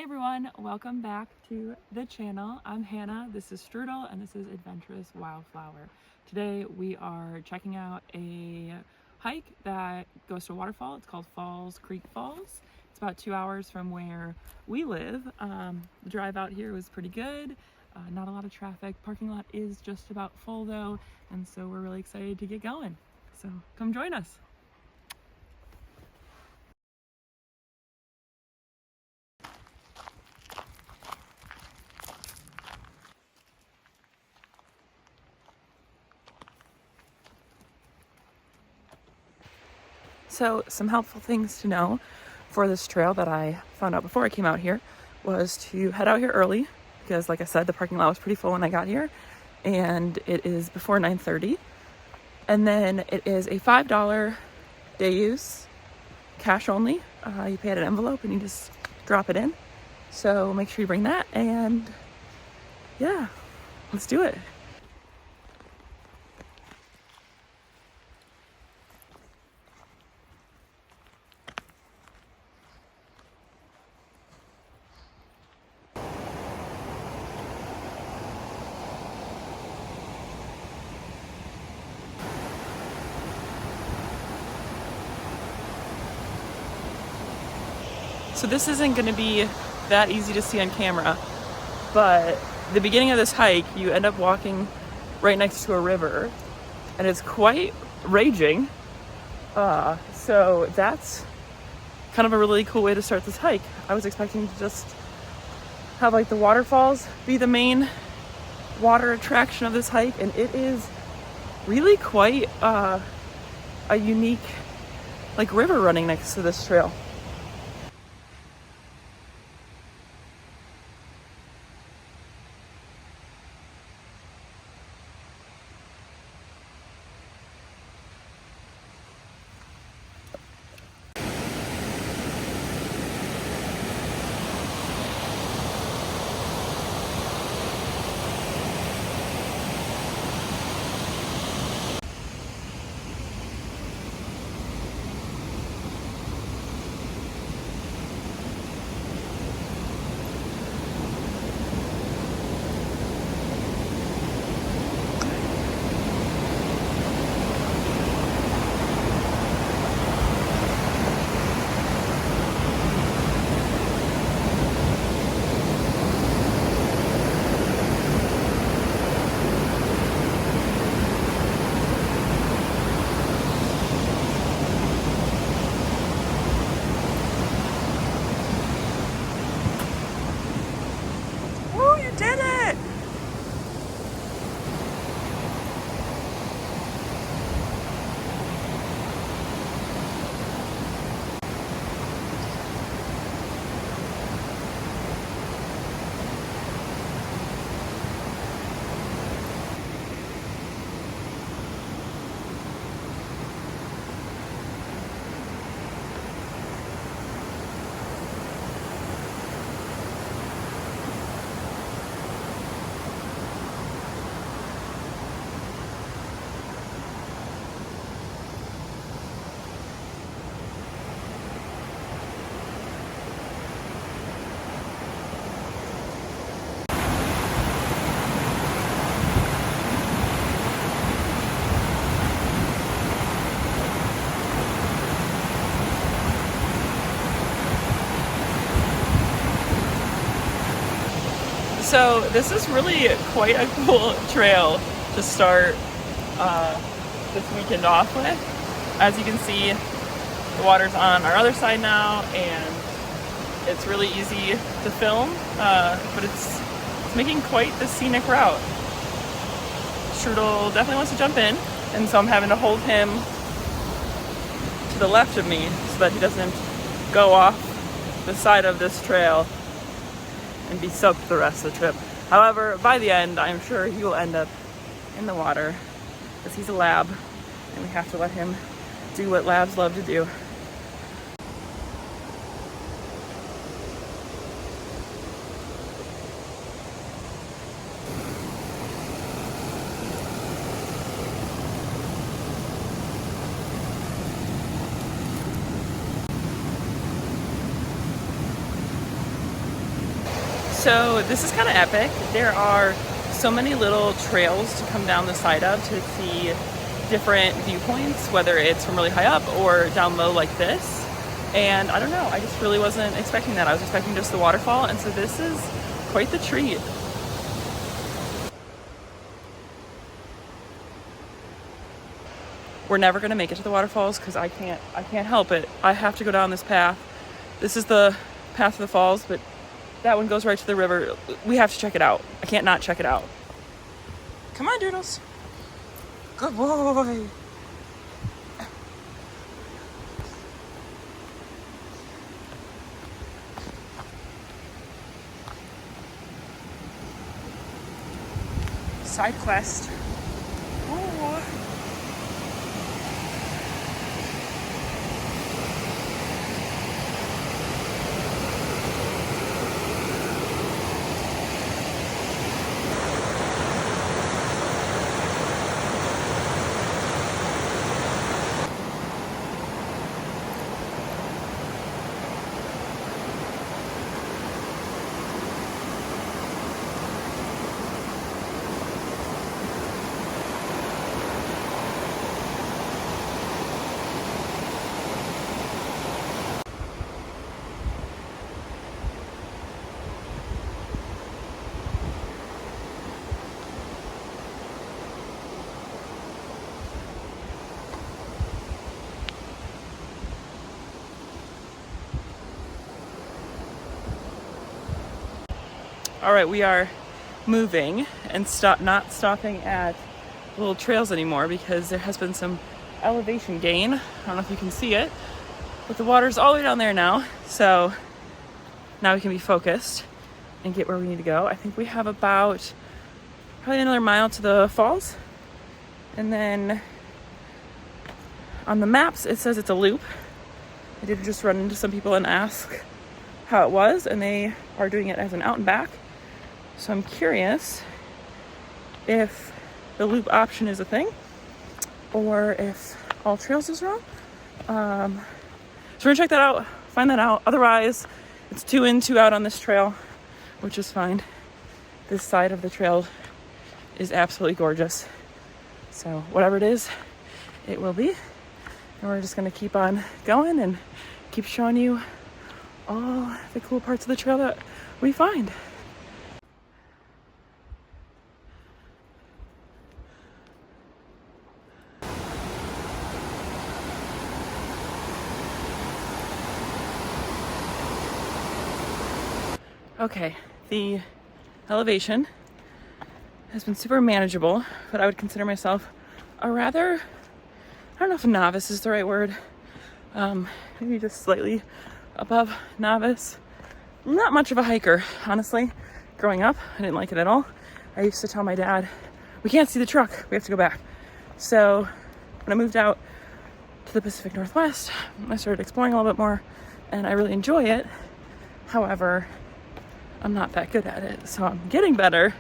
Hey everyone, welcome back to the channel. I'm Hannah, this is Strudel, and this is Adventurous Wildflower. Today we are checking out a hike that goes to a waterfall. It's called Falls Creek Falls. It's about 2 hours from where we live. The drive out here was pretty good. Not a lot of traffic. Parking lot is just about full though, and so we're really excited to get going. So come join us. So some helpful things to know for this trail that I found out before I came out here was to head out here early because, like I said, the parking lot was pretty full when I got here, and it is before 9:30. And then it is a $5 day use, cash only. You pay at an envelope and you just drop it in. So make sure you bring that, and yeah, let's do it. So this isn't going to be that easy to see on camera, but the beginning of this hike, you end up walking right next to a river, and it's quite raging. So that's kind of a really cool way to start this hike. I was expecting to just have like the waterfalls be the main water attraction of this hike, and it is really quite a unique like river running next to this trail. So this is really quite a cool trail to start this weekend off with. As you can see, the water's on our other side now, and it's really easy to film, but it's making quite the scenic route. Strudel definitely wants to jump in, and so I'm having to hold him to the left of me so that he doesn't go off the side of this trail and be soaked the rest of the trip. However, by the end, I'm sure he will end up in the water because he's a lab, and we have to let him do what labs love to do. So this is kind of epic. There are so many little trails to come down the side of to see different viewpoints, whether it's from really high up or down low like this. And I don't know, I just really wasn't expecting that. I was expecting just the waterfall, and so this is quite the treat. We're never gonna make it to the waterfalls because I can't help it. I have to go down this path. This is the path to the falls, but that one goes right to the river. We have to check it out. I can't not check it out. Come on, Doodles. Good boy. Side quest. Oh. All right, we are moving and not stopping at little trails anymore because there has been some elevation gain. I don't know if you can see it, but the water's all the way down there now. So now we can be focused and get where we need to go. I think we have about probably another mile to the falls. And then on the maps, it says it's a loop. I did just run into some people and ask how it was, and they are doing it as an out and back. So I'm curious if the loop option is a thing or if all trails is wrong. So we're gonna check that out, find that out. Otherwise, it's 2 in, 2 out on this trail, which is fine. This side of the trail is absolutely gorgeous. So whatever it is, it will be. And we're just gonna keep on going and keep showing you all the cool parts of the trail that we find. Okay, the elevation has been super manageable, but I would consider myself a rather, I don't know if novice is the right word, maybe just slightly above novice. Not much of a hiker, honestly. Growing up, I didn't like it at all. I used to tell my dad, we can't see the truck, we have to go back. So when I moved out to the Pacific Northwest, I started exploring a little bit more, and I really enjoy it. However, I'm not that good at it, so I'm getting better.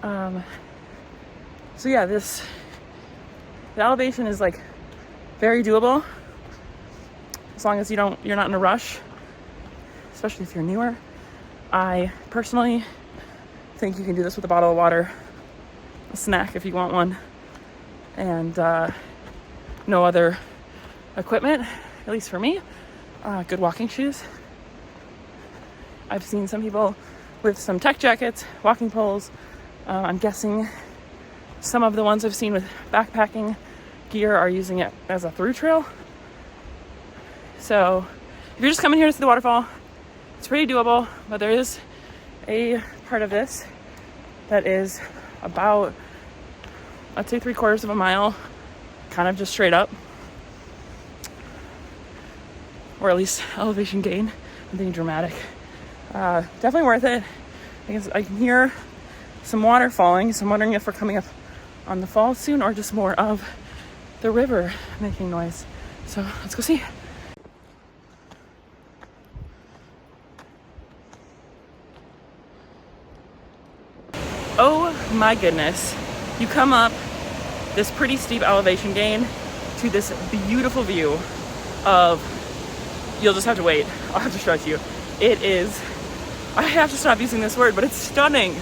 So yeah, the elevation is like very doable as long as you're not in a rush, especially if you're newer. I personally think you can do this with a bottle of water, a snack if you want one, and no other equipment, at least for me. Good walking shoes. I've seen some people with some tech jackets, walking poles. I'm guessing some of the ones I've seen with backpacking gear are using it as a through trail. So if you're just coming here to see the waterfall, it's pretty doable, but there is a part of this that is about, I'd say 3/4 of a mile, kind of just straight up, or at least elevation gain. I'm thinking dramatic. Definitely worth it. I can hear some water falling, so I'm wondering if we're coming up on the falls soon or just more of the river making noise. So let's go see. Oh my goodness. You come up this pretty steep elevation gain to this beautiful view of, you'll just have to wait. I'll have to show it to you. It is I have to stop using this word, but it's stunning.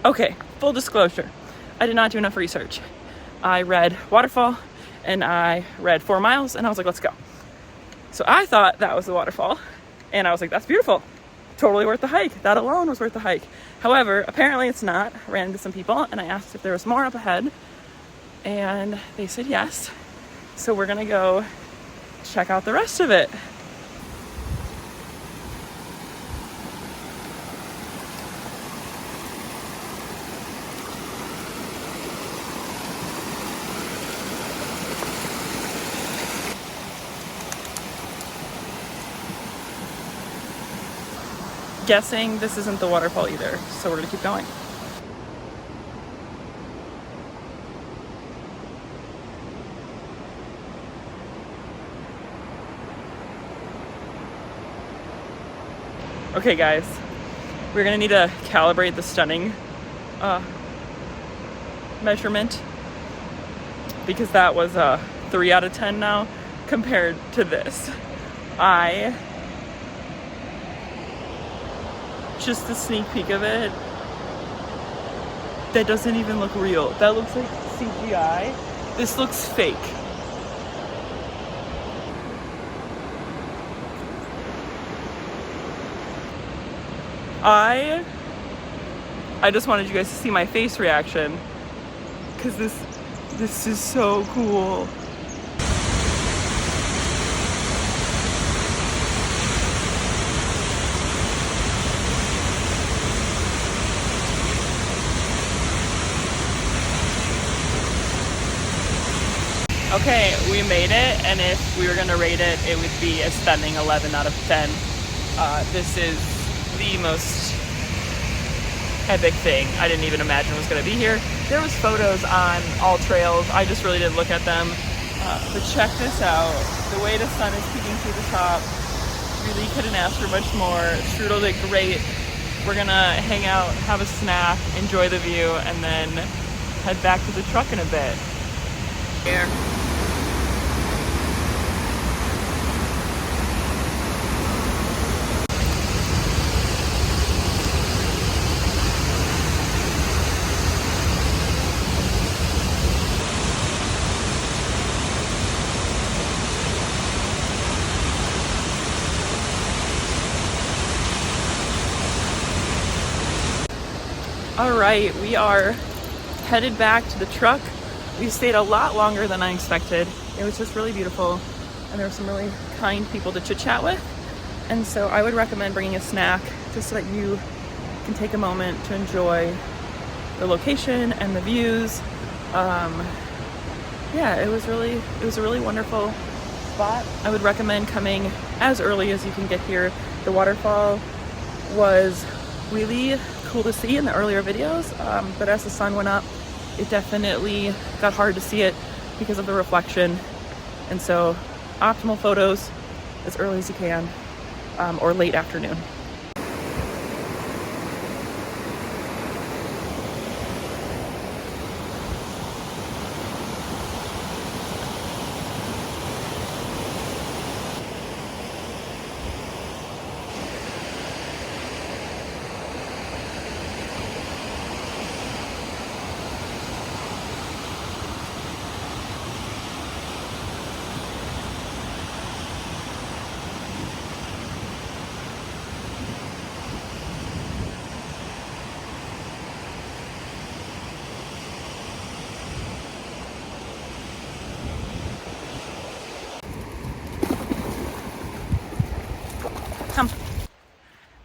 Okay, full disclosure, I did not do enough research. I read Waterfall and I read 4 miles and I was like, let's go. So I thought that was the waterfall and I was like, that's beautiful. Totally worth the hike. That alone was worth the hike. However, apparently it's not. I ran into some people and I asked if there was more up ahead and they said yes. So we're gonna go check out the rest of it. Guessing this isn't the waterfall either, so we're gonna keep going. Okay guys, we're gonna need to calibrate the stunning measurement because that was a 3 out of 10 now compared to this. Just the sneak peek of it, that doesn't even look real. That looks like CGI. This looks fake. I just wanted you guys to see my face reaction because this is so cool. Okay, we made it, and if we were gonna rate it, it would be a stunning 11 out of 10. This is the most epic thing I didn't even imagine was gonna be here. There was photos on all trails, I just really didn't look at them. But check this out, the way the sun is peeking through the top, really couldn't ask for much more. Strudel did great. We're gonna hang out, have a snack, enjoy the view, and then head back to the truck in a bit. Here. All right, we are headed back to the truck. We stayed a lot longer than I expected. It was just really beautiful, and there were some really kind people to chit chat with. And so I would recommend bringing a snack just so that you can take a moment to enjoy the location and the views. Yeah, it was a really wonderful spot. I would recommend coming as early as you can get here. The waterfall was really cool to see in the earlier videos, but as the sun went up, it definitely got hard to see it because of the reflection. And so optimal photos as early as you can, or late afternoon.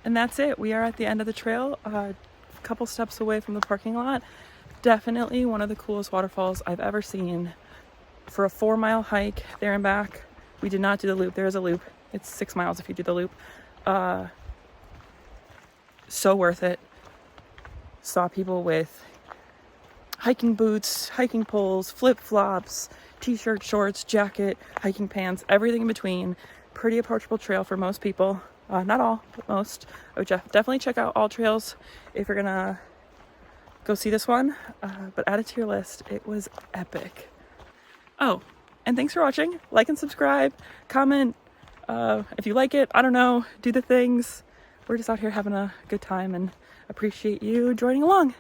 And that's it. We are at the end of the trail. couple steps away from the parking lot. Definitely one of the coolest waterfalls I've ever seen. For a 4-mile hike there and back, we did not do the loop. There is a loop. It's 6 miles if you do the loop. So worth it. Saw people with hiking boots, hiking poles, flip-flops, t-shirt, shorts, jacket, hiking pants, everything in between. Pretty approachable trail for most people. Not all, but most. I would definitely check out all trails if you're gonna go see this one. But add it to your list. It was epic. Oh, and thanks for watching. Like and subscribe. Comment if you like it. I don't know. Do the things. We're just out here having a good time and appreciate you joining along.